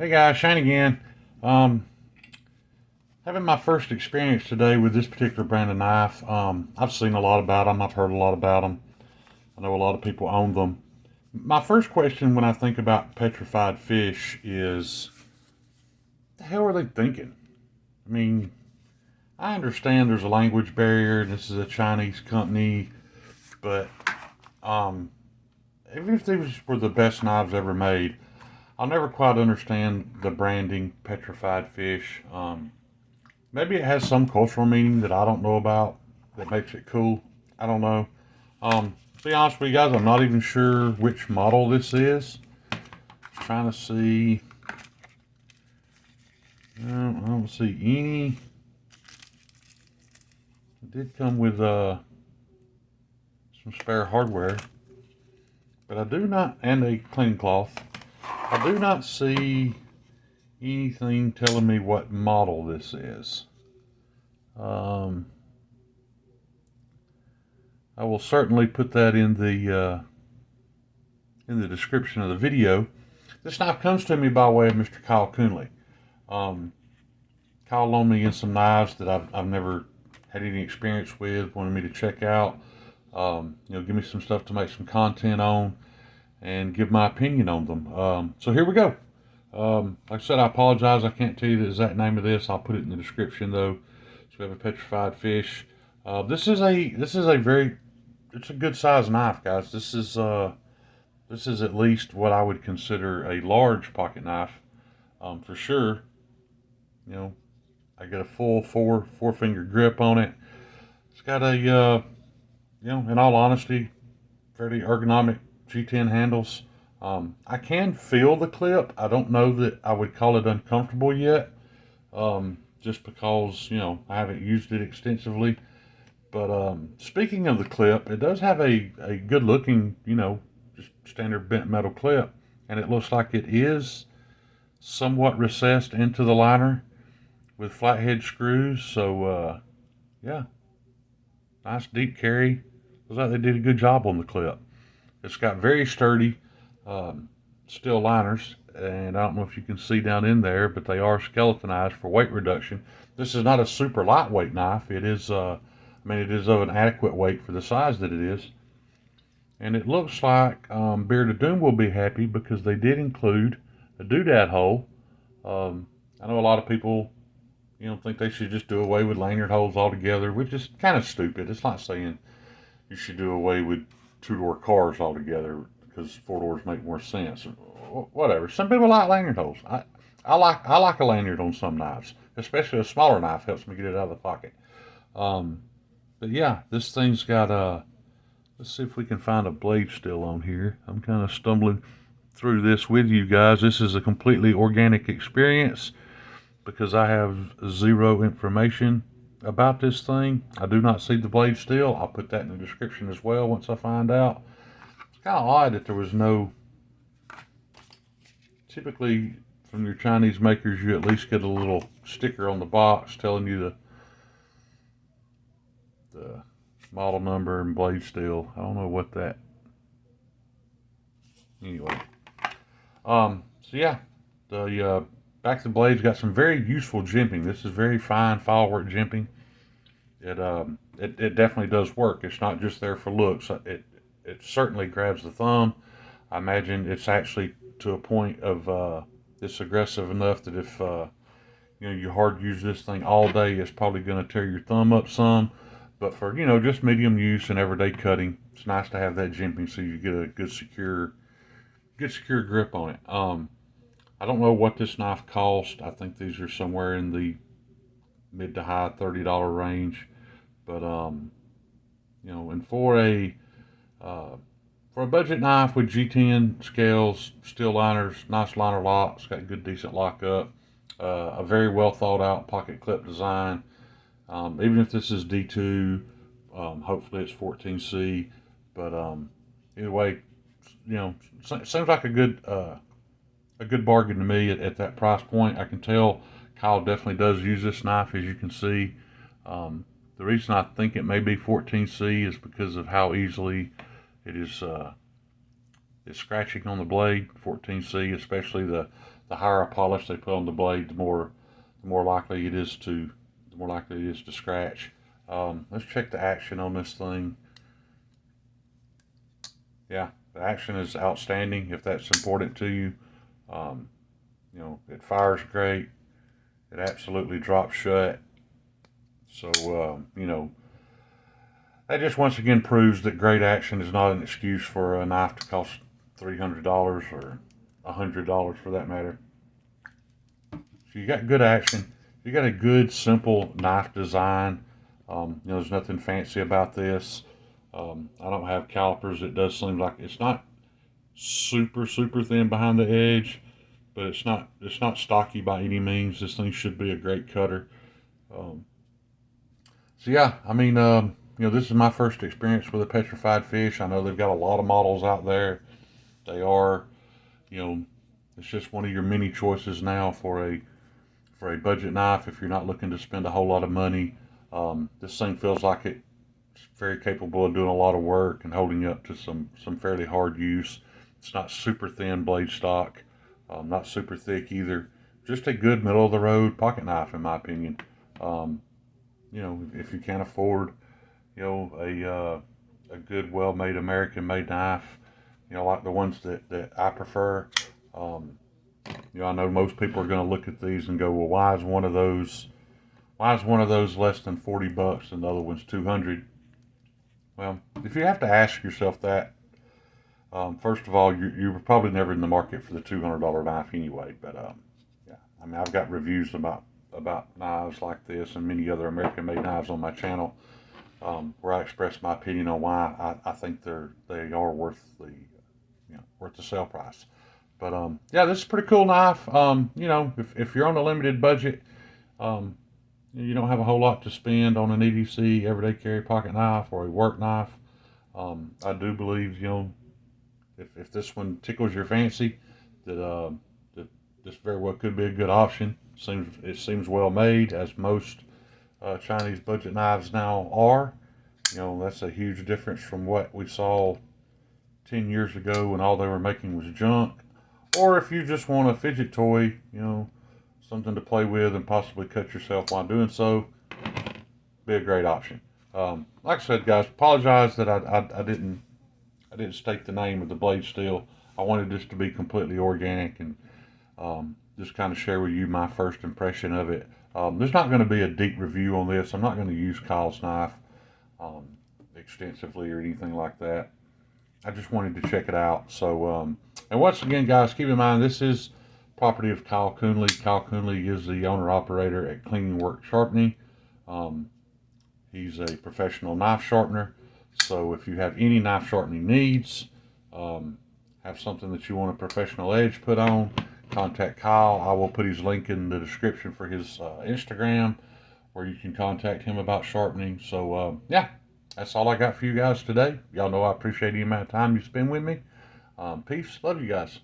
Hey guys, Shane again. Um, Having my first experience today with this particular brand of knife. I've seen a lot about them. I've heard a lot about them. I know a lot of people own them. My first question when I think about petrified fish is, the hell are they thinking? I mean, I understand there's a language barrier. This is a Chinese company, but um, even if these were the best knives ever made, I'll never quite understand the branding petrified fish. Maybe it has some cultural meaning that I don't know about that makes it cool. I don't know. To be honest with you guys, I'm not even sure which model this is. Just trying to see. I don't see any. It did come with some spare hardware, but I do not, and a cleaning cloth. I do not see anything telling me what model this is. I will certainly put that in the description of the video. This knife comes to me by way of Mr. Kyle Coonley. Um, Kyle loaned me in some knives that I've never had any experience with, wanted me to check out. Give me some stuff to make some content on and give my opinion on them. So here we go. Like I said, I apologize. I can't tell you the exact name of this. I'll put it in the description though. So we have a petrified fish. This is a very, it's a good size knife, guys. This is at least what I would consider a large pocket knife, for sure. You know, I get a full four finger grip on it. It's got a in all honesty, fairly ergonomic G10 handles. I can feel the clip. I don't know that I would call it uncomfortable yet, just because I haven't used it extensively. But speaking of the clip, it does have a good looking, just standard bent metal clip, and it looks like it is somewhat recessed into the liner with flathead screws. So yeah, nice deep carry. Looks like they did a good job on the clip. It's got very sturdy steel liners, and I don't know if you can see down in there, but they are skeletonized for weight reduction. This is not a super lightweight knife. It is, it is of an adequate weight for the size that it is. And it looks like Beard of Doom will be happy because they did include a doodad hole. I know a lot of people, think they should just do away with lanyard holes altogether, which is kind of stupid. It's like saying you should do away with two-door cars altogether because four doors make more sense. Whatever. Some people like lanyard holes. I like a lanyard on some knives, especially a smaller knife helps me get it out of the pocket. But yeah, this thing's got let's see if we can find a blade still on here. I'm kind of stumbling through this with you guys. This is a completely organic experience because I have zero information about this thing. I do not see the blade steel. I'll put that in the description as well once I find out. It's kind of odd that there was no, typically from your Chinese makers you at least get a little sticker on the box telling you the model number and blade steel. I don't know what that, anyway. So yeah, the back of the blade's got some very useful jimping. This is very fine filework jimping. It definitely does work. It's not just there for looks. It certainly grabs the thumb. I imagine it's actually to a point of it's aggressive enough that if you hard use this thing all day, it's probably going to tear your thumb up some. But for just medium use and everyday cutting, it's nice to have that jimping so you get a good secure grip on it. I don't know what this knife cost. I think these are somewhere in the mid to high $30 range. But and for a budget knife with G10 scales, steel liners, nice liner locks, got good decent lockup, a very well thought out pocket clip design. Even if this is D2, hopefully it's 14C. But either way, seems like a good bargain to me at that price point. I can tell Kyle definitely does use this knife, as you can see. The reason I think it may be 14C is because of how easily it is scratching on the blade. 14C, especially the higher polish they put on the blade, the more likely it is to scratch. Let's check the action on this thing. Yeah, the action is outstanding. If that's important to you, you know, it fires great. It absolutely drops shut. So you know, that just once again proves that great action is not an excuse for a knife to cost $300 or $100 for that matter. So you got good action. You got a good, simple knife design. You know, there's nothing fancy about this. I don't have calipers. It does seem like it's not super thin behind the edge, but it's not stocky by any means. This thing should be a great cutter. So yeah, I mean, you know, this is my first experience with a petrified fish. I know they've got a lot of models out there. They are, you know, it's just one of your many choices now for a budget knife if you're not looking to spend a whole lot of money. This thing feels like it's very capable of doing a lot of work and holding up to some fairly hard use. It's not super thin blade stock, not super thick either. Just a good middle of the road pocket knife in my opinion. You know, if you can't afford, you know, a good well-made American-made knife, you know, like the ones that I prefer. You know, I know most people are going to look at these and go, well, why is one of those less than $40 and the other one's $200? Well, if you have to ask yourself that, first of all, you were probably never in the market for the $200 knife anyway. But yeah, I mean, I've got reviews about knives like this and many other American-made knives on my channel, where I express my opinion on why I think they are worth the sale price. But yeah, this is a pretty cool knife. You know, if you're on a limited budget, you don't have a whole lot to spend on an EDC everyday carry pocket knife or a work knife. I do believe, you know, if this one tickles your fancy, that this very well could be a good option. It seems well made, as most Chinese budget knives now are. You know, that's a huge difference from what we saw 10 years ago when all they were making was junk. Or if you just want a fidget toy, you know, something to play with and possibly cut yourself while doing so, be a great option. Like I said, guys, apologize that I didn't state the name of the blade steel. I wanted this to be completely organic and just kind of share with you my first impression of it. There's not going to be a deep review on this. I'm not going to use Kyle's knife extensively or anything like that. I just wanted to check it out. So, and once again, guys, keep in mind this is property of Kyle Coonley. Kyle Coonley is the owner-operator at Cleaning Work Sharpening. He's a professional knife sharpener. So if you have any knife sharpening needs, have something that you want a professional edge put on, contact Kyle. I will put his link in the description for his Instagram, where you can contact him about sharpening. So yeah, that's all I got for you guys today. Y'all know I appreciate the amount of time you spend with me. Peace. Love you guys.